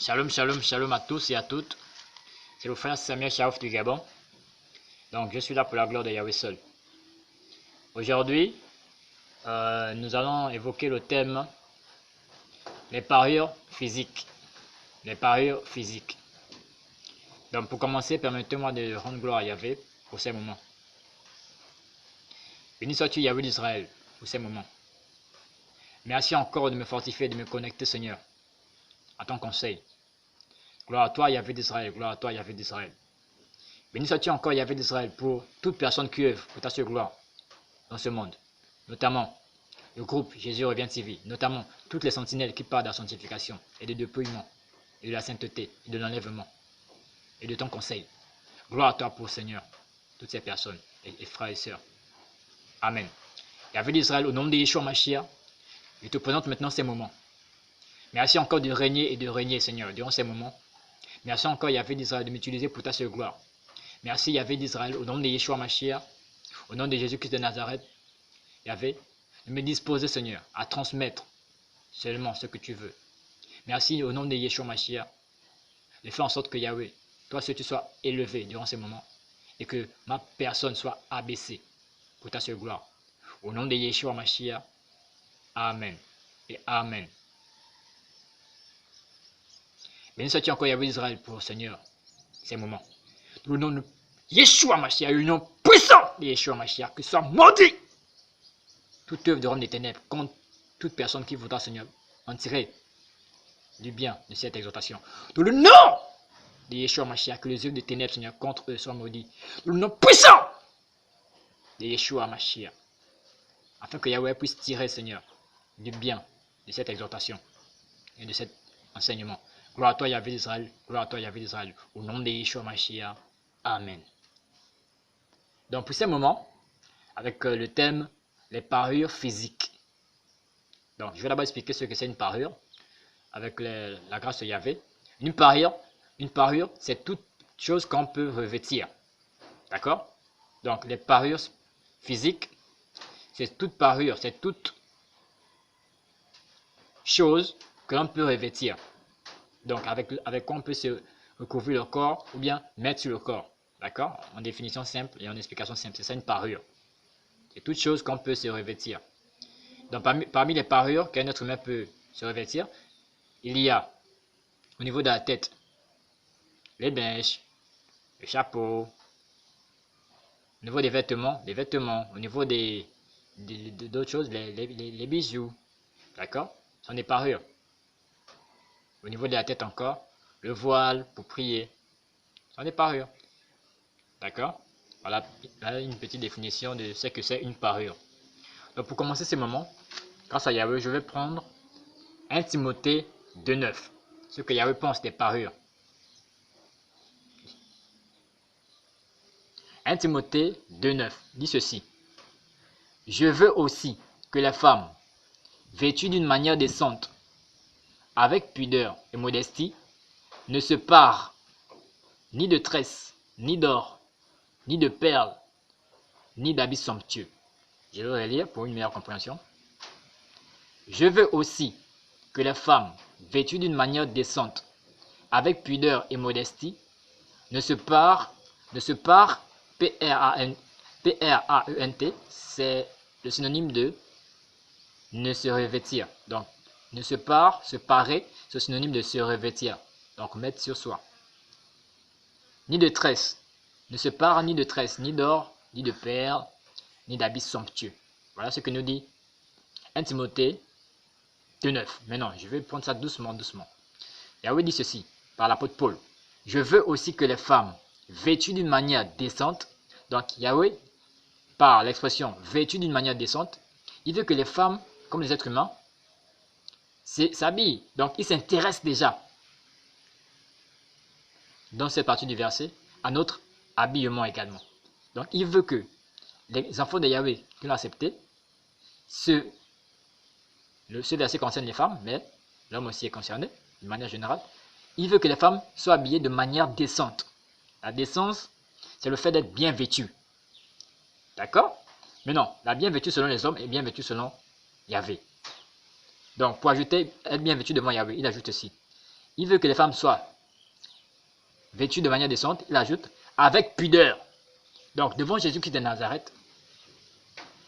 Shalom, shalom, shalom à tous et à toutes. C'est le frère Samuel Chaouf du Gabon. Donc, je suis là pour la gloire de Yahweh seul. Aujourd'hui, nous allons évoquer le thème les parures physiques. Les parures physiques. Donc, pour commencer, permettez-moi de rendre gloire à Yahweh pour ces moments. Béni sois-tu, Yahweh d'Israël, pour ces moments. Merci encore de me fortifier et de me connecter, Seigneur, à ton conseil. Gloire à toi, Yahweh d'Israël. Gloire à toi, Yahweh d'Israël. Béni sois-tu encore, Yahweh d'Israël, pour toute personne qui œuvre pour ta seule gloire dans ce monde. Notamment le groupe Jésus revient TV. Notamment toutes les sentinelles qui parlent de la sanctification et de dépouillement et de la sainteté et de l'enlèvement et de ton conseil. Gloire à toi pour Seigneur, toutes ces personnes et frères et sœurs. Amen. Yahweh d'Israël, au nom de Yeshua Mashiach, je te présente maintenant ces moments. Merci encore de régner, Seigneur, durant ces moments. Merci encore, Yahweh d'Israël, de m'utiliser pour ta seule gloire. Merci, Yahweh d'Israël, au nom de Yeshua Mashiach, au nom de Jésus-Christ de Nazareth, Yahweh, de me disposer, Seigneur, à transmettre seulement ce que tu veux. Merci, au nom de Yeshua Mashiach, de faire en sorte que Yahweh, toi seul, tu sois élevé durant ces moments et que ma personne soit abaissée pour ta seule gloire. Au nom de Yeshua Mashiach, Amen et Amen. Béni sois-tu encore, Yahweh d'Israël, pour Seigneur, ces moments. Le nom de Yeshua Mashiach, le nom puissant de Yeshua Mashiach, que soit maudit toute œuvre de rendre des ténèbres contre toute personne qui voudra, Seigneur, en tirer du bien de cette exhortation. Dans le nom de Yeshua Mashiach, que les œuvres de ténèbres, Seigneur, contre eux soient maudits. Dans le nom puissant de Yeshua Mashiach, afin que Yahweh puisse tirer, Seigneur, du bien de cette exhortation et de cet enseignement. Gloire à toi, Yahweh d'Israël. Gloire à toi, Yahweh d'Israël. Au nom de Yeshua Mashiach. Amen. Donc, pour ces moments, avec le thème les parures physiques. Donc, je vais d'abord expliquer ce que c'est une parure, avec la grâce de Yahweh. Une parure, c'est toute chose qu'on peut revêtir. D'accord? Donc, les parures physiques, c'est toute parure, c'est toute chose que l'on peut revêtir. Donc, avec quoi on peut se recouvrir le corps ou bien mettre sur le corps. D'accord? En définition simple et en explication simple, c'est ça une parure. C'est toute chose qu'on peut se revêtir. Donc, parmi les parures qu'un être humain peut se revêtir, il y a au niveau de la tête, les bêches, le chapeau, au niveau des vêtements, au niveau d'autres choses, les bijoux. D'accord? Ce sont des parures. Au niveau de la tête encore, le voile pour prier. Ce sont des parures. D'accord? Voilà une petite définition de ce que c'est une parure. Donc pour commencer ces moments, grâce à Yahweh, je vais prendre 1 Timothée 2,9. Ce que Yahweh pense des parures. 1 Timothée 2,9 dit ceci. Je veux aussi que la femme, vêtue d'une manière décente, avec pudeur et modestie, ne se pare ni de tresses, ni d'or, ni de perles, ni d'habits somptueux. Je vais relire pour une meilleure compréhension. Je veux aussi que la femme, vêtue d'une manière décente, avec pudeur et modestie, ne se pare, P-R-A-E-N-T, c'est le synonyme de ne se revêtir. Donc, ne se pare, se parer, c'est le synonyme de se revêtir. Donc, mettre sur soi. Ni de tresses, ne se pare ni de tresses, ni d'or, ni de perles, ni d'habits somptueux. Voilà ce que nous dit 1 Timothée 2,9. Maintenant, je vais prendre ça doucement. Yahweh dit ceci, par l'apôtre Paul. Je veux aussi que les femmes, vêtues d'une manière décente, donc Yahweh, par l'expression vêtues d'une manière décente, il veut que les femmes, comme les êtres humains, s'habillent. Donc, il s'intéresse déjà, dans cette partie du verset, à notre habillement également. Donc, il veut que les enfants de Yahweh qui l'ont accepté, ce verset concerne les femmes, mais l'homme aussi est concerné, de manière générale. Il veut que les femmes soient habillées de manière décente. La décence, c'est le fait d'être bien vêtu. D'accord? Mais non, la bien vêtue selon les hommes est bien vêtue selon Yahweh. Donc, pour ajouter être bien vêtu devant Yahweh, il ajoute ceci. il veut que les femmes soient vêtues de manière décente, il ajoute, avec pudeur. Donc, devant Jésus-Christ de Nazareth,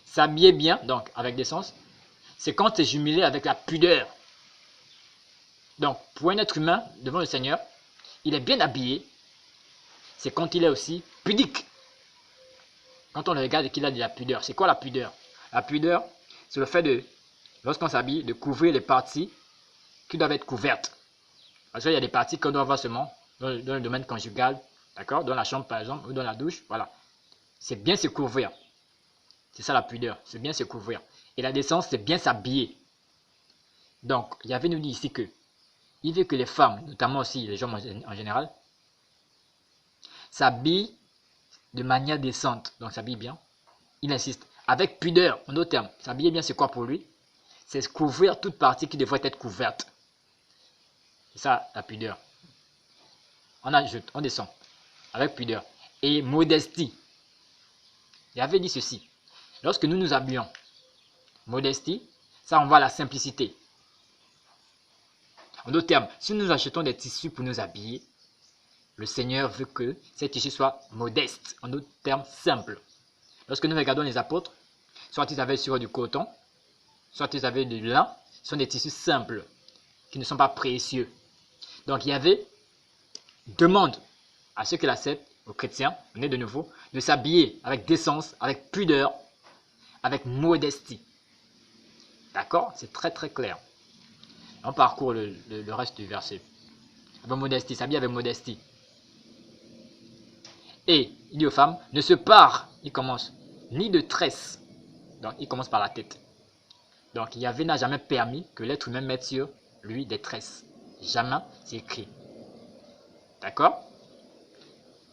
s'habiller bien, donc avec décence, c'est quand tu es jumelé avec la pudeur. Donc, pour un être humain, devant le Seigneur, il est bien habillé, c'est quand il est aussi pudique. Quand on le regarde et qu'il a de la pudeur. C'est quoi la pudeur? La pudeur, c'est le fait de, lorsqu'on s'habille, de couvrir les parties qui doivent être couvertes. Parce qu'il y a des parties qu'on doit voir seulement dans le domaine conjugal, d'accord? Dans la chambre par exemple, ou dans la douche, voilà. C'est bien se couvrir. C'est ça la pudeur, c'est bien se couvrir. Et la décence, c'est bien s'habiller. Donc, Yahvé nous dit ici que il veut que les femmes, notamment aussi les hommes en général, s'habillent de manière décente. Donc, s'habillent bien. Il insiste. Avec pudeur, en d'autres termes. S'habiller bien, c'est quoi pour lui? C'est se couvrir toute partie qui devrait être couverte. C'est ça, la pudeur. On ajoute, on descend. Avec pudeur. Et modestie. Yahvé dit ceci. Lorsque nous nous habillons, modestie, ça renvoie à la simplicité. En d'autres termes, si nous achetons des tissus pour nous habiller, le Seigneur veut que ces tissus soient modestes, en d'autres termes simples. Lorsque nous regardons les apôtres, soit ils avaient sur du coton, soit ils avaient du lin, ce sont des tissus simples, qui ne sont pas précieux. Donc Yahvé demande à ceux qui l'acceptent, aux chrétiens, nés de nouveau, de s'habiller avec décence, avec pudeur, avec modestie. D'accord? C'est très très clair. On parcourt le reste du verset. Avec modestie, s'habiller avec modestie. Et il dit aux femmes, ne se pare, il commence, ni de tresse. Donc il commence par la tête. Donc Yahvé n'a jamais permis que l'être humain mette sur lui des tresses. Jamais, c'est écrit. D'accord?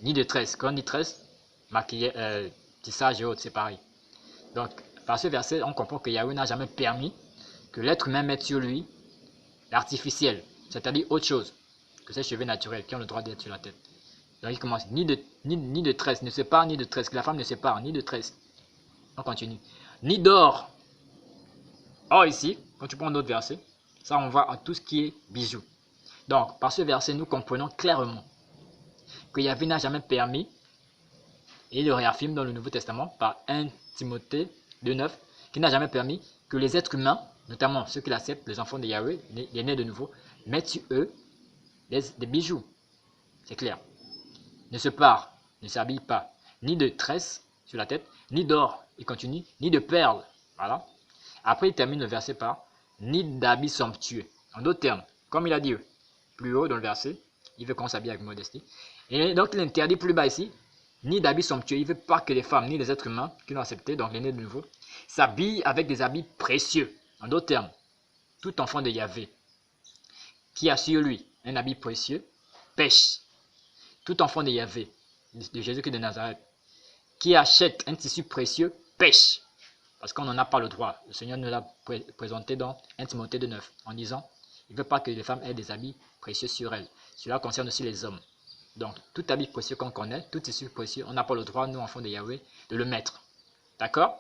Ni de tresse. Quand on dit tresse, maquillage, tissage et autres, c'est pareil. Donc, par ce verset, on comprend que Yahvé n'a jamais permis que l'être humain mette sur lui l'artificiel, c'est-à-dire autre chose que ses cheveux naturels qui ont le droit d'être sur la tête. Donc, il commence ni de tresse, ne se pare ni de tresse, que la femme ne se pare ni de tresse. On continue. Ni d'or. Or, ici, quand tu prends d'autres versets, ça on voit à tout ce qui est bijoux. Donc, par ce verset, nous comprenons clairement que Yahvé n'a jamais permis, et il le réaffirme dans le Nouveau Testament par 1 Timothée 2,9, qu'il n'a jamais permis que les êtres humains, notamment ceux qui l'acceptent, les enfants de Yahvé, les nés de nouveau, mettent sur eux des bijoux. C'est clair. Ne se pare, ne s'habille pas, ni de tresse sur la tête, ni d'or, il continue, ni de perles. Voilà. Après, il termine le verset par ni d'habits somptueux. En d'autres termes, comme il a dit plus haut dans le verset, il veut qu'on s'habille avec modestie. Et donc, il interdit plus bas ici, ni d'habits somptueux. Il ne veut pas que les femmes, ni les êtres humains qui l'ont accepté, donc les nés de nouveau, s'habillent avec des habits précieux. En d'autres termes, tout enfant de Yahvé qui a sur lui un habit précieux pêche. Tout enfant de Yahvé, de Jésus-Christ de Nazareth, qui achète un tissu précieux pêche. Parce qu'on n'en a pas le droit. Le Seigneur nous l'a présenté dans 1 Timothée 2,9 en disant il ne veut pas que les femmes aient des habits précieux sur elles. Cela concerne aussi les hommes. Donc, tout habit précieux qu'on connaît, tout tissu précieux, on n'a pas le droit, nous, enfants de Yahvé, de le mettre. D'accord?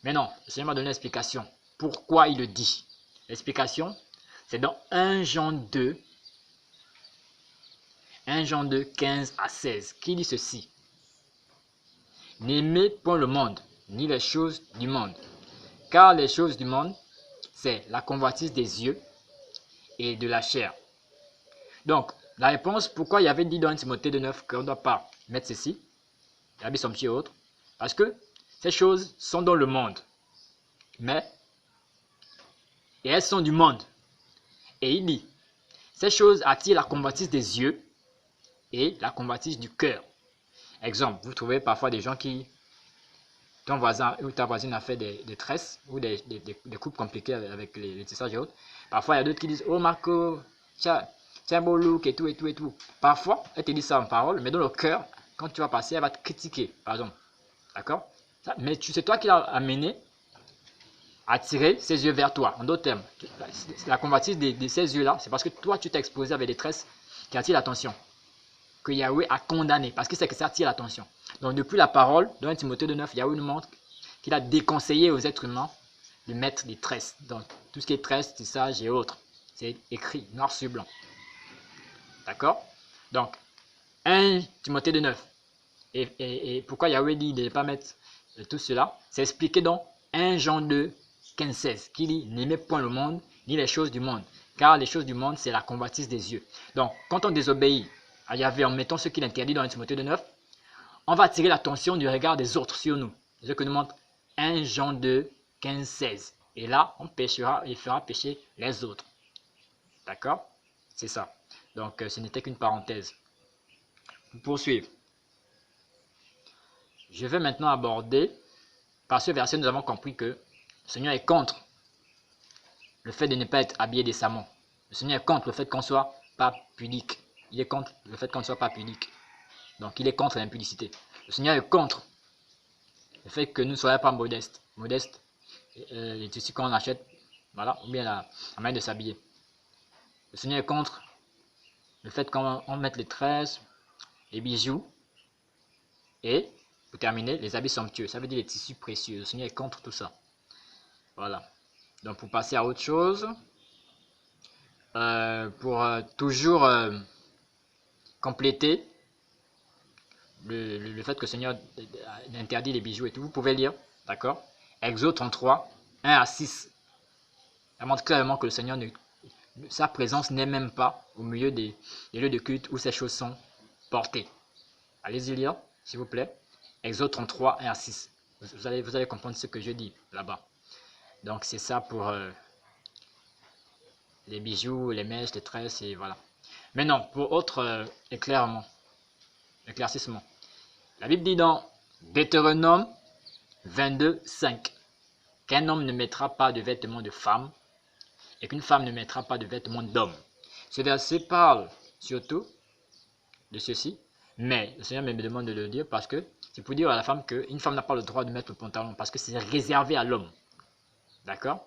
Mais non, le Seigneur m'a donné l'explication. Pourquoi il le dit? L'explication, c'est dans 1 Jean 2, 15 à 16, qui dit ceci. N'aimez point le monde, ni les choses du monde. Car les choses du monde, c'est la convoitise des yeux et de la chair. Donc, la réponse, pourquoi il y avait dit dans 1 Timothée 2,9 qu'on ne doit pas mettre ceci, l'habit somptueux et autres, parce que ces choses sont dans le monde, et elles sont du monde. Et il dit, ces choses attirent la convoitise des yeux et la convoitise du cœur. Exemple, vous trouvez parfois des gens qui, ton voisin ou ta voisine a fait des tresses ou des coupes compliquées avec les tissages et autres. Parfois, il y a d'autres qui disent, oh Marco, tiens, un beau look et tout et tout et tout. Parfois, elle te dit ça en parole, mais dans le cœur, quand tu vas passer, elle va te critiquer, par exemple. D'accord? Mais c'est toi qui l'as amené à tirer ses yeux vers toi. En d'autres termes, la convoitise de ces yeux-là, c'est parce que toi, tu t'es exposé avec des tresses qui attirent l'attention. Que Yahweh a condamné, parce que c'est que ça attire l'attention. Donc, depuis la parole, dans 1 Timothée 2,9, Yahweh nous montre qu'il a déconseillé aux êtres humains de mettre des tresses. Donc, tout ce qui est tresses, tissage et autres. C'est écrit noir sur blanc. D'accord? Donc, 1 Timothée 2,9. Et pourquoi Yahweh dit de ne pas mettre tout cela? C'est expliqué dans 1 Jean 2, 15, 16, qui dit: n'aimez point le monde, ni les choses du monde, car les choses du monde, c'est la convoitise des yeux. Donc, quand on désobéit à Yahweh en mettant ce qu'il interdit dans 1 Timothée 2,9, on va attirer l'attention du regard des autres sur nous. C'est ce que nous montre 1 Jean 2, 15, 16. Et là, on péchera, il fera pécher les autres. D'accord? C'est ça. Donc, ce n'était qu'une parenthèse. Pour poursuivre, je vais maintenant aborder, par ce verset, nous avons compris que le Seigneur est contre le fait de ne pas être habillé décemment. Le Seigneur est contre le fait qu'on ne soit pas pudique. Il est contre le fait qu'on ne soit pas pudique. Donc, il est contre l'impudicité. Le Seigneur est contre le fait que nous ne soyons pas modestes. Modestes, les tissus qu'on achète, voilà, ou bien la manière de s'habiller. Le Seigneur est contre le fait qu'on mette les tresses, les bijoux, et, pour terminer, les habits somptueux. Ça veut dire les tissus précieux. Le Seigneur est contre tout ça. Voilà. Donc, pour passer à autre chose, pour toujours compléter le fait que le Seigneur interdit les bijoux et tout, vous pouvez lire, d'accord, Exode 33, 1 à 6. Ça montre clairement que le Seigneur, sa présence n'est même pas au milieu des lieux de culte où ces choses sont portées. Allez-y lire, s'il vous plaît. Exode 33, 1 à 6. Vous allez comprendre ce que je dis là-bas. Donc, c'est ça pour les bijoux, les mèches, les tresses, et voilà. Maintenant, pour autre éclaircissement. La Bible dit dans Deutéronome 22, 5 qu'un homme ne mettra pas de vêtements de femme et qu'une femme ne mettra pas de vêtements d'homme. Ce verset parle surtout de ceci, mais le Seigneur me demande de le dire parce que c'est pour dire à la femme qu'une femme n'a pas le droit de mettre le pantalon parce que c'est réservé à l'homme. D'accord?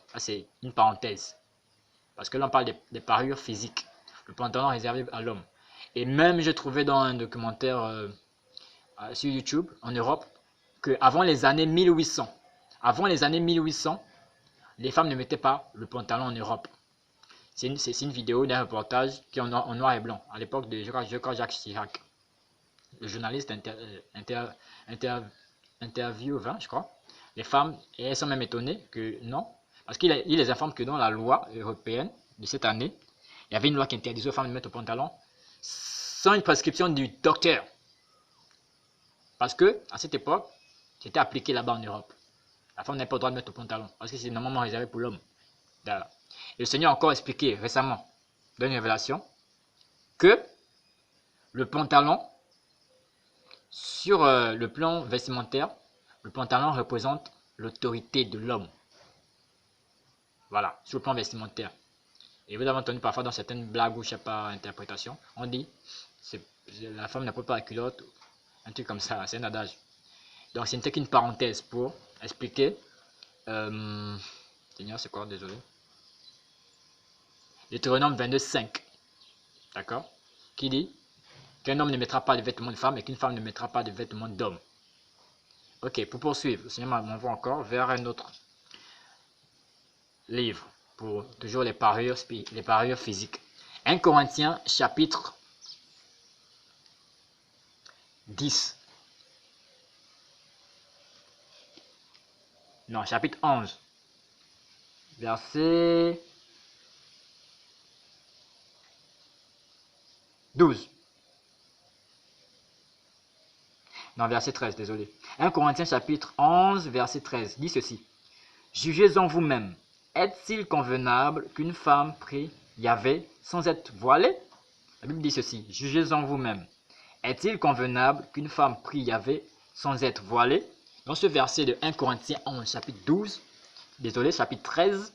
Ça, c'est une parenthèse. Parce que là, on parle des parures physiques. Le pantalon est réservé à l'homme. Et même, j'ai trouvé dans un documentaire sur YouTube, en Europe, qu'avant les années 1800, les femmes ne mettaient pas le pantalon en Europe. C'est une vidéo d'un reportage qui est en noir et blanc, à l'époque de, je crois, Jacques Chirac. Le journaliste interviewe, je crois, les femmes, et elles sont même étonnées que non, parce qu'il les informe que dans la loi européenne de cette année, il y avait une loi qui interdisait aux femmes de mettre le pantalon sans une prescription du docteur. Parce que, à cette époque, c'était appliqué là-bas en Europe. La femme n'a pas le droit de mettre le pantalon, parce que c'est normalement réservé pour l'homme. Et le Seigneur a encore expliqué récemment, dans une révélation, que le pantalon, sur le plan vestimentaire, le pantalon représente l'autorité de l'homme. Voilà, sur le plan vestimentaire. Et vous avez entendu parfois dans certaines blagues ou je sais pas, interprétations, on dit la femme ne porte pas la culotte, un truc comme ça, c'est un adage. Donc ce n'était qu'une parenthèse pour expliquer. Seigneur, c'est quoi, désolé. Deutéronome 22, 5. D'accord? Qui dit qu'un homme ne mettra pas de vêtements de femme et qu'une femme ne mettra pas de vêtements d'homme. Ok, pour poursuivre, le Seigneur m'envoie encore vers un autre livre pour toujours les parures physiques. 1 Corinthiens chapitre 10. Non, chapitre 11. Verset 12. Non, verset 13, désolé. 1 Corinthiens chapitre 11, verset 13, dit ceci. Jugez-en vous-même. Est-il convenable qu'une femme prie Yahvé sans être voilée? La Bible dit ceci. Jugez-en vous-même. Est-il convenable qu'une femme prie Yahvé sans être voilée? Dans ce verset de 1 Corinthiens 11, chapitre 12, désolé, chapitre 13,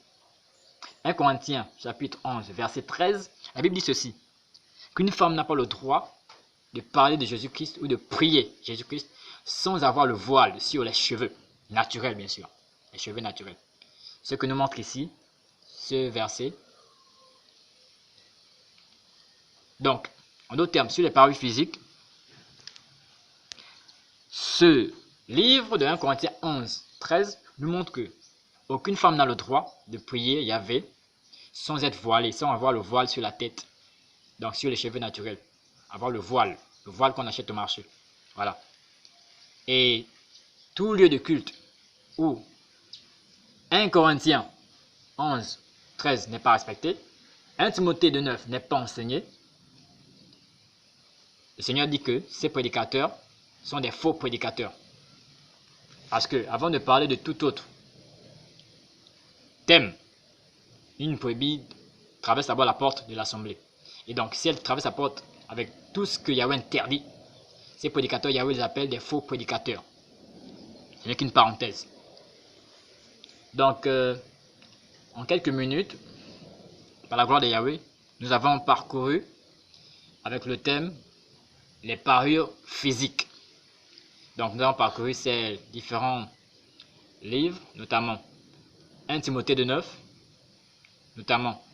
1 Corinthiens chapitre 11, verset 13, la Bible dit ceci. Qu'une femme n'a pas le droit de parler de Jésus-Christ ou de prier Jésus-Christ sans avoir le voile sur les cheveux, naturels bien sûr, les cheveux naturels. Ce que nous montre ici, ce verset. Donc, en d'autres termes, sur les parures physiques, ce livre de 1 Corinthiens 11, 13 nous montre que aucune femme n'a le droit de prier Yahvé sans être voilée, sans avoir le voile sur la tête. Donc sur les cheveux naturels. Avoir le voile qu'on achète au marché. Voilà. Et tout lieu de culte où 1 Corinthiens 11, 13 n'est pas respecté, 1 Timothée 2,9 n'est pas enseigné, le Seigneur dit que ces prédicateurs sont des faux prédicateurs. Parce que, avant de parler de tout autre thème, une brebis traverse d'abord la porte de l'assemblée. Et donc, si elle traverse la porte avec tout ce que Yahweh interdit, ces prédicateurs, Yahweh les appelle des faux prédicateurs. Ce n'est qu'une parenthèse. Donc, en quelques minutes, par la gloire de Yahweh, nous avons parcouru avec le thème les parures physiques. Donc, nous avons parcouru ces différents livres, notamment 1 Timothée 2,9, notamment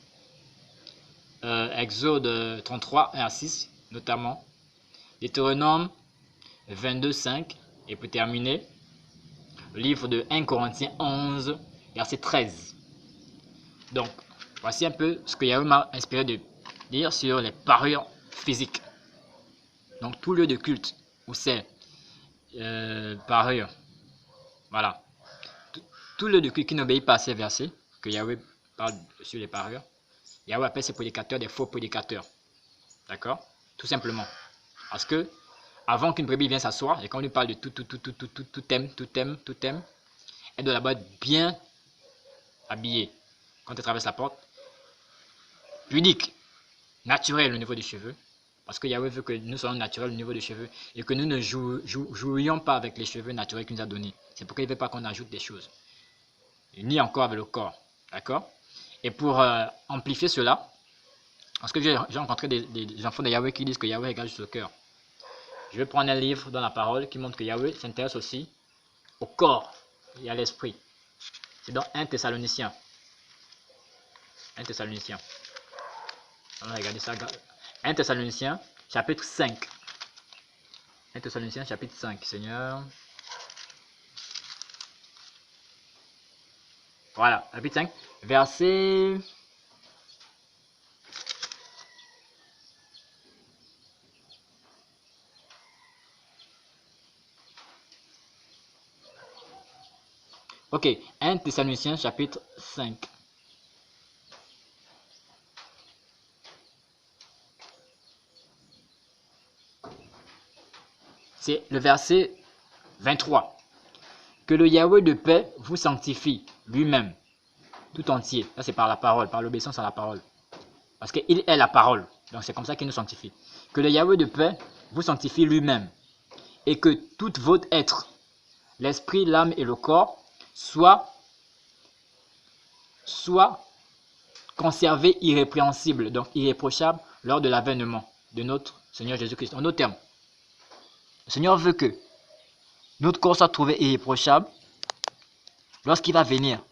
Exode 33, 1 à 6, notamment Deutéronome 22, 5, et pour terminer, le livre de 1 Corinthiens 11, verset 13. Donc, voici un peu ce que Yahweh m'a inspiré de dire sur les parures physiques. Donc, tout lieu de culte où c'est parures, voilà. Tout lieu de culte qui n'obéit pas à ces versets, que Yahweh parle sur les parures, Yahweh appelle ces prédicateurs des faux prédicateurs. D'accord? Tout simplement. Parce que, avant qu'une brebis vienne s'asseoir, et quand on lui parle de tout thème, elle doit d'abord être bien habillée. Quand elle traverse la porte, pudique, naturelle au niveau des cheveux. Parce que Yahweh veut que nous soyons naturels au niveau des cheveux et que nous ne jouions pas avec les cheveux naturels qu'il nous a donnés. C'est pourquoi il ne veut pas qu'on ajoute des choses. Ni encore avec le corps. D'accord? Et pour amplifier cela, parce que j'ai rencontré des enfants de Yahweh qui disent que Yahweh regarde juste le cœur. Je vais prendre un livre dans la parole qui montre que Yahweh s'intéresse aussi au corps et à l'esprit. C'est dans 1 Thessaloniciens. 1 Thessaloniciens. On va regarder ça. 1 Thessaloniciens, chapitre 5. 1 Thessaloniciens, chapitre 5, Seigneur. Voilà, chapitre 5, verset... Ok, 1 Thessaloniciens, chapitre 5. C'est le verset 23. Que le Yahweh de paix vous sanctifie lui-même, tout entier. Ça c'est par la parole, par l'obéissance à la parole. Parce qu'il est la parole. Donc c'est comme ça qu'il nous sanctifie. Que le Yahweh de paix vous sanctifie lui-même. Et que tout votre être, l'esprit, l'âme et le corps, soit conservé irrépréhensible, donc irréprochable, lors de l'avènement de notre Seigneur Jésus-Christ. En d'autres termes, le Seigneur veut que notre corps soit trouvé irréprochable lorsqu'il va venir